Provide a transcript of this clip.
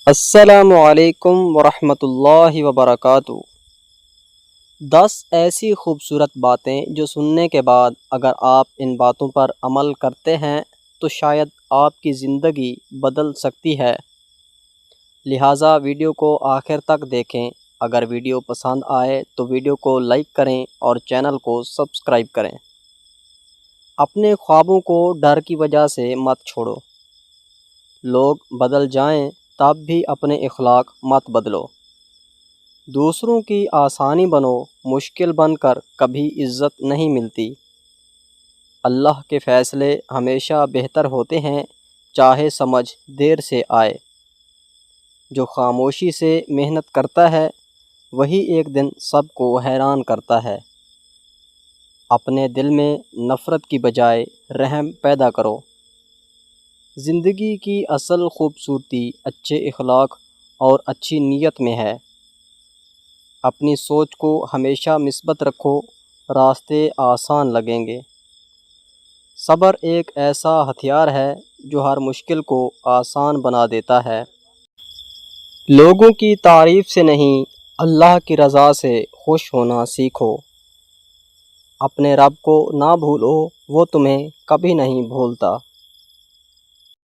السلام علیکم ورحمۃ اللہ وبرکاتہ۔ 10 ایسی خوبصورت باتیں جو سننے کے بعد اگر آپ ان باتوں پر عمل کرتے ہیں تو شاید آپ کی زندگی بدل سکتی ہے۔ لہٰذا ویڈیو کو آخر تک دیکھیں۔ اگر ویڈیو پسند آئے تو ویڈیو کو لائک کریں اور چینل کو سبسکرائب کریں۔ اپنے خوابوں کو ڈر کی وجہ سے مت چھوڑو۔ لوگ بدل جائیں تب بھی اپنے اخلاق مت بدلو۔ دوسروں کی آسانی بنو، مشکل بن کر کبھی عزت نہیں ملتی۔ اللہ کے فیصلے ہمیشہ بہتر ہوتے ہیں، چاہے سمجھ دیر سے آئے۔ جو خاموشی سے محنت کرتا ہے وہی ایک دن سب کو حیران کرتا ہے۔ اپنے دل میں نفرت کی بجائے رحم پیدا کرو۔ زندگی کی اصل خوبصورتی اچھے اخلاق اور اچھی نیت میں ہے۔ اپنی سوچ کو ہمیشہ مثبت رکھو، راستے آسان لگیں گے۔ صبر ایک ایسا ہتھیار ہے جو ہر مشکل کو آسان بنا دیتا ہے۔ لوگوں کی تعریف سے نہیں، اللہ کی رضا سے خوش ہونا سیکھو۔ اپنے رب کو نہ بھولو، وہ تمہیں کبھی نہیں بھولتا۔